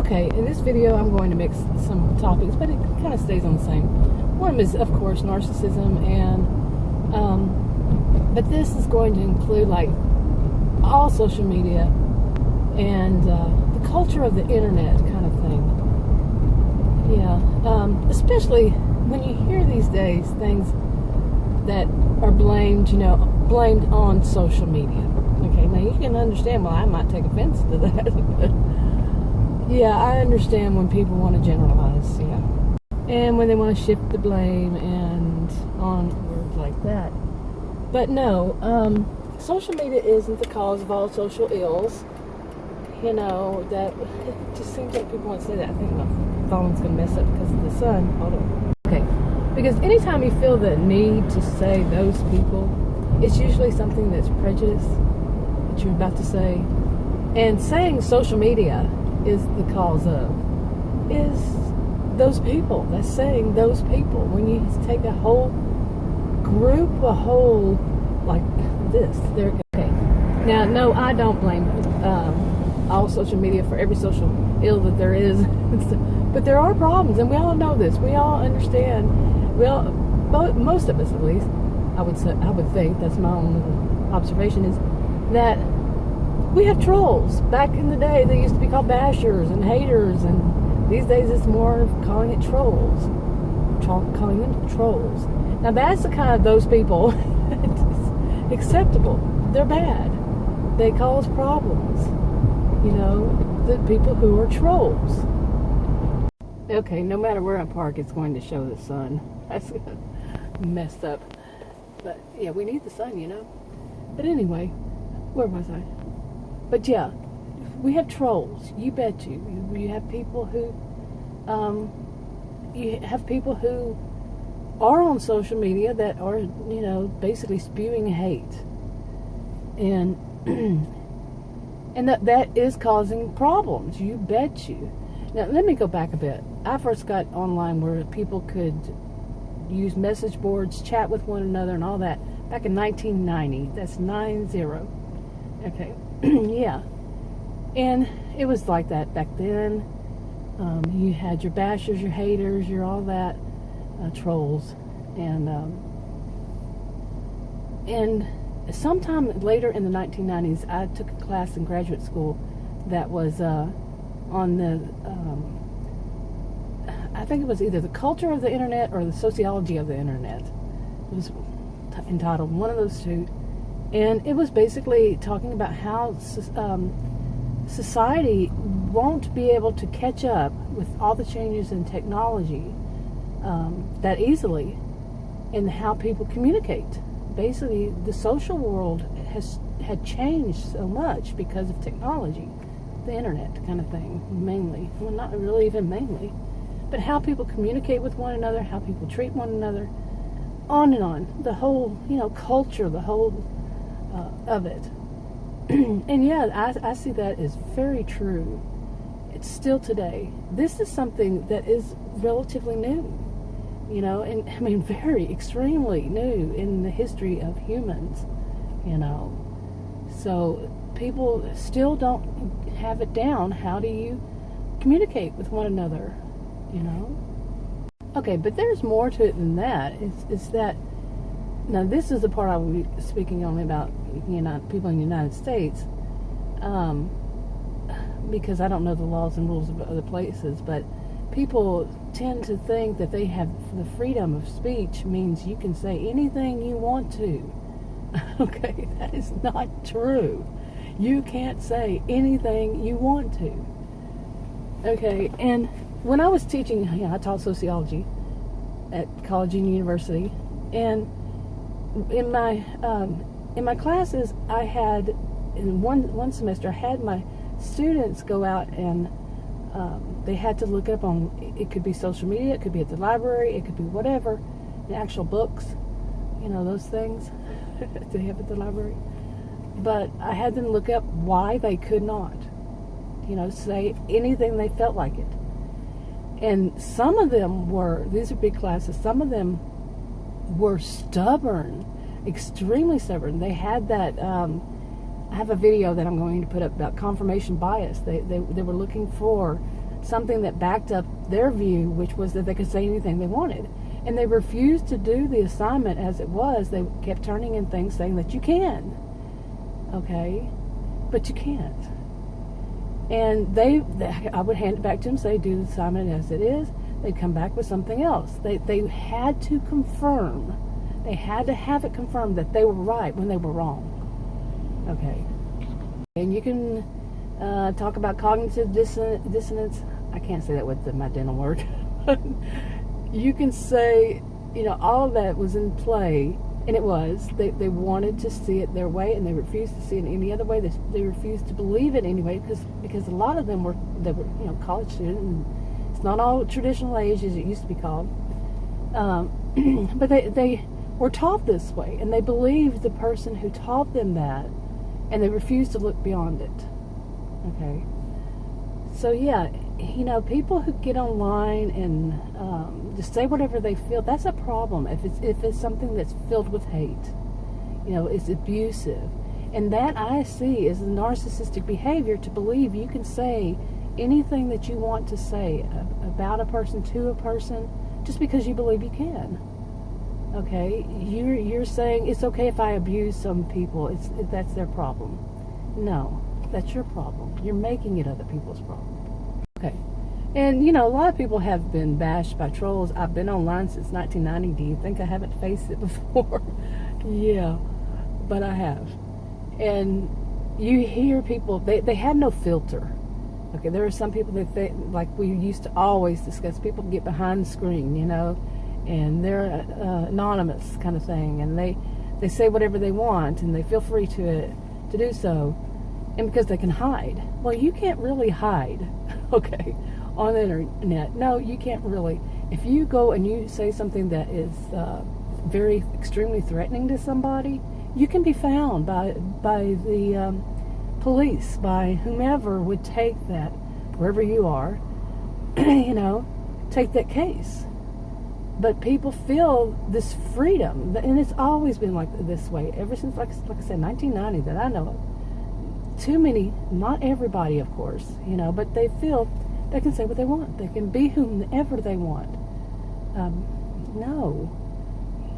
Okay, in this video I'm going to mix some topics, but it kind of stays on the same. One is, of course, narcissism, and but this is going to include like all social media and the culture of the internet kind of thing. Yeah, especially when you hear these days things that are blamed on social media. Okay, now you can understand why I might take offense to that, but yeah, I understand when people want to generalize, yeah. And when they want to shift the blame and on words like that. But no, social media isn't the cause of all social ills. That it just seems like people want to say that. I think my phone's going to mess up because of the sun. Hold on. Okay. Because anytime you feel the need to say those people, it's usually something that's prejudice that you're about to say. And saying social media is the cause of is those people. That's saying those people. When you take a whole group, like this, they're okay. Now, no, I don't blame all social media for every social ill that there is, but there are problems, and we all know this. We all understand. Most of us, at least, I would think that's my own little observation, is that we have trolls. Back in the day, they used to be called bashers and haters, and these days it's more calling it trolls. Calling them trolls. Now that's the kind of those people it's acceptable. They're bad. They cause problems. The people who are trolls. Okay, no matter where I park, it's going to show the sun. That's messed up. But yeah, we need the sun, But anyway, where was I? But yeah, we have trolls. You bet you. You have people who, are on social media that are, basically spewing hate, and and that is causing problems. You bet you. Now let me go back a bit. I first got online where people could use message boards, chat with one another, and all that back in 1990. That's 90. Okay. Yeah, and it was like that back then. You had your bashers, your haters, your all that, trolls, and sometime later in the 1990s, I took a class in graduate school that was on the, I think it was either the culture of the internet or the sociology of the internet. It was entitled one of those two. And it was basically talking about how society won't be able to catch up with all the changes in technology that easily, and how people communicate. Basically, the social world had changed so much because of technology, the internet kind of thing, mainly. Well, not really even mainly, but how people communicate with one another, how people treat one another, on and on. The whole, culture, the whole of it. And yeah, I see that as very true. It's still today. This is something that is relatively new, and I mean very extremely new in the history of humans, So people still don't have it down. How do you communicate with one another, Okay, but there's more to it than that. It's that. Now, this is the part I will be speaking only about people in the United States, because I don't know the laws and rules of other places, but people tend to think that they have the freedom of speech means you can say anything you want to. Okay, that is not true. You can't say anything you want to. Okay, and when I was teaching, I taught sociology at college and university, and in my classes, I had in one semester I had my students go out and they had to look up on, it could be social media, it could be at the library, it could be whatever, the actual books, those things they have at the library. But I had them look up why they could not, say anything they felt like it. And some of them were, these are big classes, some of them were stubborn, extremely stubborn. They had that, I have a video that I'm going to put up about confirmation bias. They were looking for something that backed up their view, which was that they could say anything they wanted. And they refused to do the assignment as it was. They kept turning in things saying that you can. Okay? But you can't. And I would hand it back to them, say, do the assignment as it is. They'd come back with something else. They had to confirm. They had to have it confirmed that they were right when they were wrong. Okay? And you can talk about cognitive dissonance. I can't say that with my dental word. You can say, all of that was in play, and it was. They wanted to see it their way, and they refused to see it any other way. They refused to believe it anyway, because a lot of them were college students, and it's not all traditional age as it used to be called. But they were taught this way, and they believed the person who taught them that, and they refused to look beyond it. Okay? So yeah, people who get online and just say whatever they feel, that's a problem. If it's something that's filled with hate, it's abusive. And that I see is a narcissistic behavior, to believe you can say anything that you want to say about a person to a person just because you believe you can. Okay? You're saying it's okay if I abuse some people, that's their problem. No, that's your problem. You're making it other people's problem. Okay. And, a lot of people have been bashed by trolls. I've been online since 1990. Do you think I haven't faced it before? Yeah, but I have. And you hear people, they have no filter. Okay, there are some people that like we used to always discuss, people get behind the screen, and they're anonymous kind of thing. And they say whatever they want, and they feel free to do so. And because they can hide. Well, you can't really hide, okay, on the internet. No, you can't really. If you go and you say something that is very extremely threatening to somebody, you can be found by the police, by whomever would take that, wherever you are, take that case. But people feel this freedom, and it's always been like this way ever since, like I said, 1990 that I know of. Too many, not everybody, of course, but they feel they can say what they want. They can be whomever they want. No.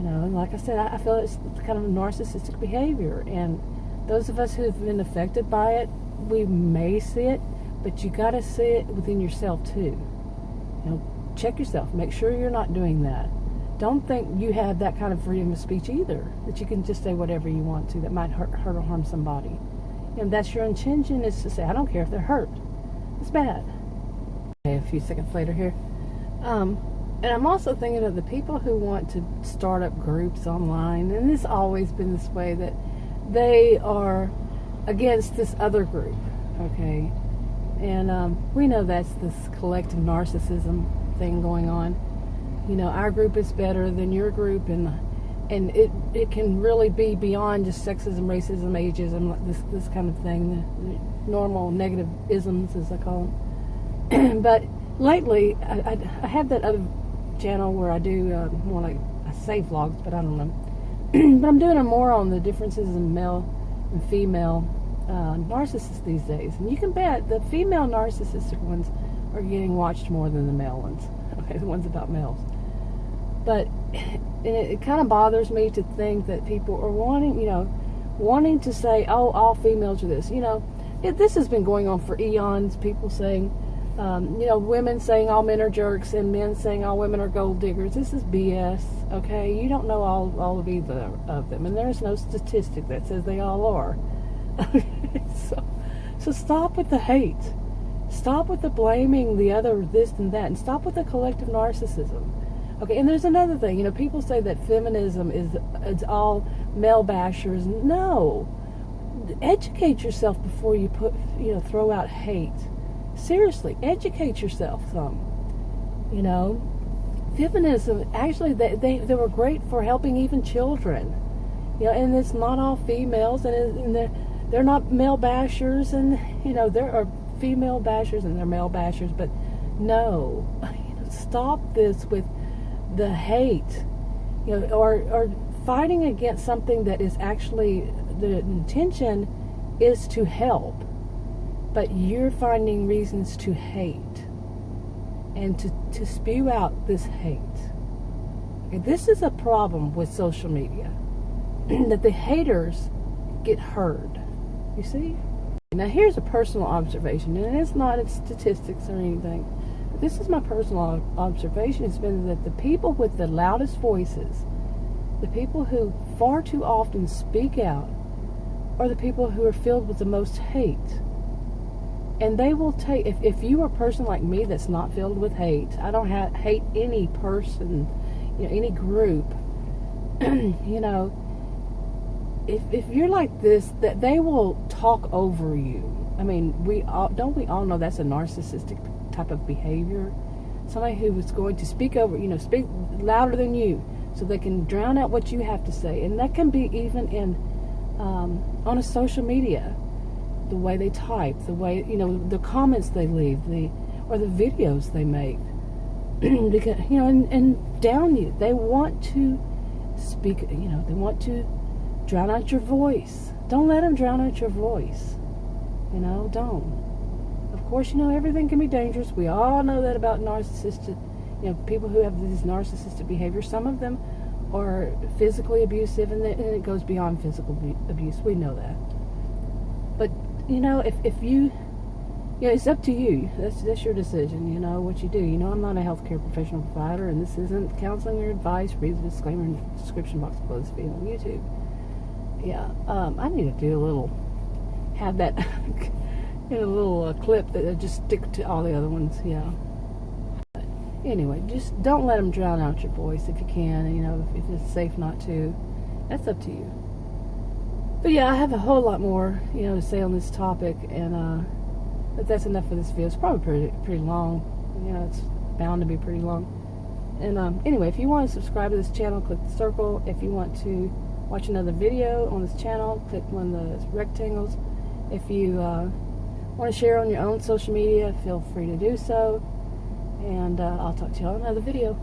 Like I said, I feel it's kind of a narcissistic behavior. And those of us who've been affected by it, we may see it, but you got to see it within yourself, too. Check yourself. Make sure you're not doing that. Don't think you have that kind of freedom of speech either, that you can just say whatever you want to that might hurt or harm somebody. That's your intention, is to say, I don't care if they're hurt. It's bad. Okay, a few seconds later here. And I'm also thinking of the people who want to start up groups online, and it's always been this way, that they are against this other group, okay? And we know that's this collective narcissism thing going on. Our group is better than your group, and it can really be beyond just sexism, racism, ageism, this kind of thing, the normal negative isms, as I call them. But lately, I have that other channel where I do more like, I say vlogs, but I don't know. But I'm doing it more on the differences in male and female narcissists these days. And you can bet the female narcissistic ones are getting watched more than the male ones. Okay, the ones about males. But it kind of bothers me to think that people are wanting to say, oh, all females are this. This has been going on for eons. People saying, women saying all men are jerks, and men saying all women are gold diggers. This is BS, okay? You don't know all of either of them, and there's no statistic that says they all are. So stop with the hate. Stop with the blaming the other, this and that, and stop with the collective narcissism. Okay, and there's another thing. People say that feminism it's all male bashers. No. Educate yourself before you throw out hate. Seriously, educate yourself some. Feminism, actually, they were great for helping even children. And it's not all females, and they're not male bashers, and, there are female bashers and they're male bashers, but no. Stop this with the hate, or fighting against something that is actually, the intention is to help, but you're finding reasons to hate. and to spew out this hate. Okay, this is a problem with social media, that the haters get heard. You see? Now here's a personal observation, and it's not statistics or anything. But this is my personal observation. It's been that the people with the loudest voices, the people who far too often speak out, are the people who are filled with the most hate. And they will take, if you are a person like me that's not filled with hate, I don't hate any person, any group, if you're like this, that they will talk over you. I mean, we all know that's a narcissistic type of behavior. Somebody who is going to speak over, speak louder than you, so they can drown out what you have to say. And that can be even in on a social media, the way they type, the way the comments they leave, or the videos they make, because and down you. They want to speak. They want to drown out your voice. Don't let them drown out your voice. Don't. Of course, everything can be dangerous. We all know that about narcissistic, people who have these narcissistic behaviors. Some of them are physically abusive, and it goes beyond physical abuse. We know that. But, if you, it's up to you. That's your decision, what you do. I'm not a healthcare professional provider, and this isn't counseling or advice. Read the disclaimer in the description box below this video on YouTube. Yeah, I need to have that in a little clip that just stick to all the other ones, yeah. But anyway, just don't let them drown out your voice if you can, if it's safe not to. That's up to you. But yeah, I have a whole lot more, to say on this topic, and but that's enough for this video. It's probably pretty long. It's bound to be pretty long. And anyway, if you want to subscribe to this channel, click the circle. If you want to watch another video on this channel, click one of the rectangles. If you want to share on your own social media, feel free to do so. And I'll talk to you on another video.